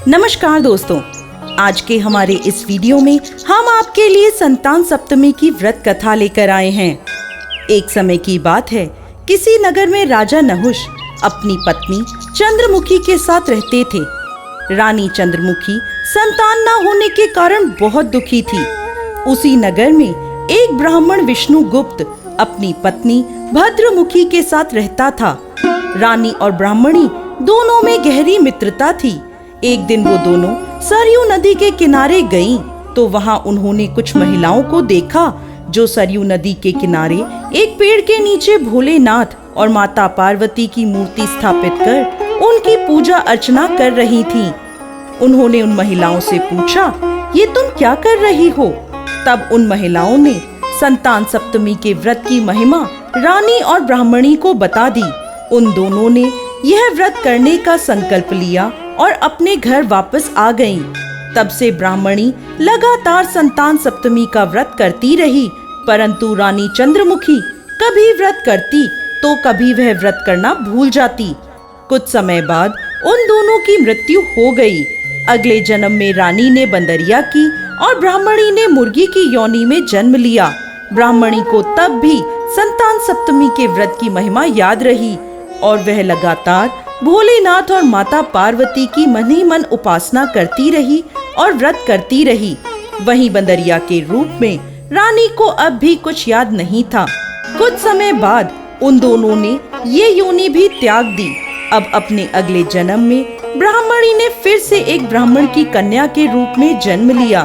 नमस्कार दोस्तों, आज के हमारे इस वीडियो में हम आपके लिए संतान सप्तमी की व्रत कथा लेकर आए हैं। एक समय की बात है, किसी नगर में राजा नहुष अपनी पत्नी चंद्रमुखी के साथ रहते थे। रानी चंद्रमुखी संतान न होने के कारण बहुत दुखी थी। उसी नगर में एक ब्राह्मण विष्णुगुप्त अपनी पत्नी भद्रमुखी के साथ रहता था। रानी और ब्राह्मणी दोनों में गहरी मित्रता थी। एक दिन वो दोनों सरयू नदी के किनारे गईं, तो वहाँ उन्होंने कुछ महिलाओं को देखा जो सरयू नदी के किनारे एक पेड़ के नीचे भोलेनाथ और माता पार्वती की मूर्ति स्थापित कर उनकी पूजा अर्चना कर रही थीं। उन्होंने उन महिलाओं से पूछा, ये तुम क्या कर रही हो? तब उन महिलाओं ने संतान सप्तमी के व्रत की महिमा रानी और ब्राह्मणी को बता दी। उन दोनों ने यह व्रत करने का संकल्प लिया और अपने घर वापस आ गईं। तब से ब्राह्मणी लगातार संतान सप्तमी का व्रत करती रही, परंतु रानी चंद्रमुखी कभी व्रत करती तो कभी वह व्रत करना भूल जाती। कुछ समय बाद उन दोनों की मृत्यु हो गई। अगले जन्म में रानी ने बंदरिया की और ब्राह्मणी ने मुर्गी की योनि में जन्म लिया। ब्राह्मणी को तब भी संतान सप्तमी के व्रत की महिमा याद रही और वह लगातार भोलेनाथ और माता पार्वती की मन ही मन उपासना करती रही और व्रत करती रही। वहीं बंदरिया के रूप में रानी को अब भी कुछ याद नहीं था। कुछ समय बाद उन दोनों ने ये योनि भी त्याग दी। अब अपने अगले जन्म में ब्राह्मणी ने फिर से एक ब्राह्मण की कन्या के रूप में जन्म लिया।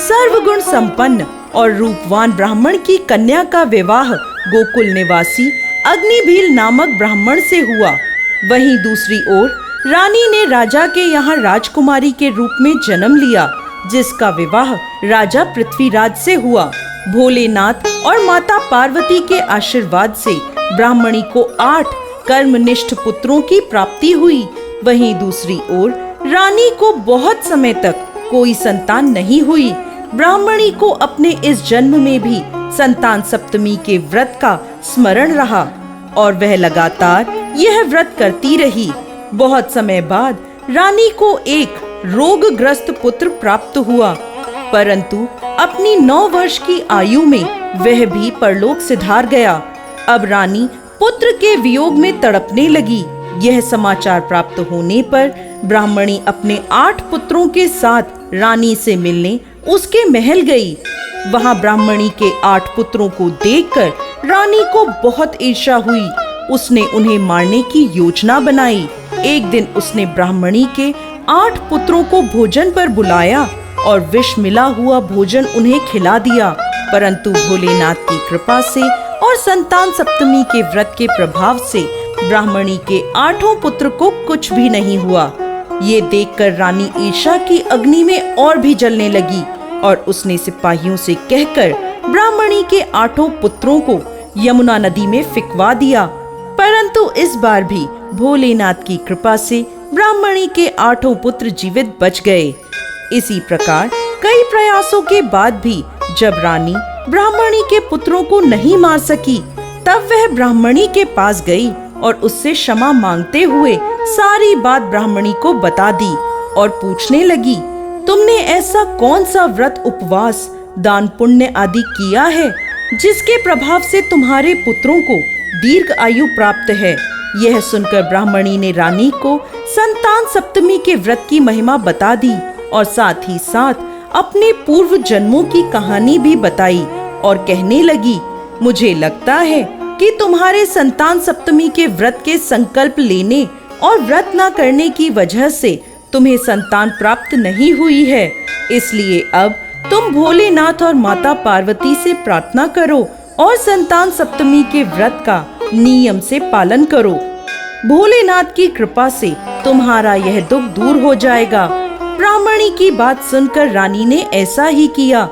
सर्वगुण संपन्न और रूपवान ब्राह्मण की कन्या का विवाह गोकुल निवासी अग्निभील नामक ब्राह्मण से हुआ। वहीं दूसरी ओर रानी ने राजा के यहाँ राजकुमारी के रूप में जन्म लिया, जिसका विवाह राजा पृथ्वीराज से हुआ। भोलेनाथ और माता पार्वती के आशीर्वाद से ब्राह्मणी को 8 कर्मनिष्ठ पुत्रों की प्राप्ति हुई। वहीं दूसरी ओर रानी को बहुत समय तक कोई संतान नहीं हुई। ब्राह्मणी को अपने इस जन्म में भी संतान सप्तमी के व्रत का स्मरण रहा और वह लगातार यह व्रत करती रही। बहुत समय बाद रानी को एक रोगग्रस्त पुत्र प्राप्त हुआ, परंतु अपनी 9 वर्ष की आयु में वह भी परलोक सिधार गया। अब रानी पुत्र के वियोग में तड़पने लगी। यह समाचार प्राप्त होने पर ब्राह्मणी अपने 8 पुत्रों के साथ रानी से मिलने उसके महल गई। वहां ब्राह्मणी के 8 पुत्रों को देखकर रानी को बहुत ईर्ष्या हुई। उसने उन्हें मारने की योजना बनाई। एक दिन उसने ब्राह्मणी के 8 पुत्रों को भोजन पर बुलाया और विष मिला हुआ भोजन उन्हें खिला दिया, परंतु भोलेनाथ की कृपा से और संतान सप्तमी के व्रत के प्रभाव से ब्राह्मणी के 8 पुत्र को कुछ भी नहीं हुआ। ये देखकर रानी ईर्ष्या की अग्नि में और भी जलने लगी और उसने सिपाहियों से कहकर ब्राह्मणी के 8 पुत्रों को यमुना नदी में फिकवा दिया, परंतु इस बार भी भोलेनाथ की कृपा से ब्राह्मणी के 8 पुत्र जीवित बच गए। इसी प्रकार कई प्रयासों के बाद भी जब रानी ब्राह्मणी के पुत्रों को नहीं मार सकी, तब वह ब्राह्मणी के पास गई और उससे क्षमा मांगते हुए सारी बात ब्राह्मणी को बता दी और पूछने लगी, तुमने ऐसा कौन सा व्रत, उपवास, दान पुण्य आदि किया है जिसके प्रभाव से तुम्हारे पुत्रों को दीर्घ आयु प्राप्त है? यह सुनकर ब्राह्मणी ने रानी को संतान सप्तमी के व्रत की महिमा बता दी और साथ ही साथ अपने पूर्व जन्मों की कहानी भी बताई और कहने लगी, मुझे लगता है कि तुम्हारे संतान सप्तमी के व्रत के संकल्प लेने और व्रत न करने की वजह से तुम्हें संतान प्राप्त नहीं हुई है। इसलिए अब तुम भोलेनाथ और माता पार्वती से प्रार्थना करो और संतान सप्तमी के व्रत का नियम से पालन करो। भोलेनाथ की कृपा से तुम्हारा यह दुख दूर हो जाएगा। ब्राह्मणी की बात सुनकर रानी ने ऐसा ही किया।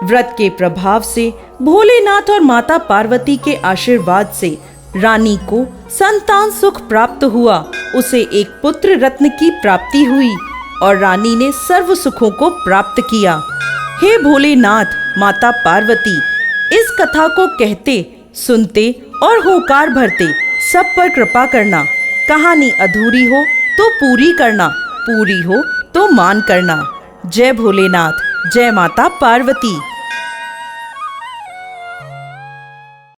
व्रत के प्रभाव से भोलेनाथ और माता पार्वती के आशीर्वाद से रानी को संतान सुख प्राप्त हुआ। उसे एक पुत्र रत्न की प्राप्ति हुई और रानी ने सर्व सुखों को प्राप्त किया। हे भोलेनाथ, माता पार्वती, इस कथा को कहते, सुनते और होकार भरते सब पर कृपा करना। कहानी अधूरी हो तो पूरी करना, पूरी हो तो मान करना। जय भोलेनाथ, जय माता पार्वती।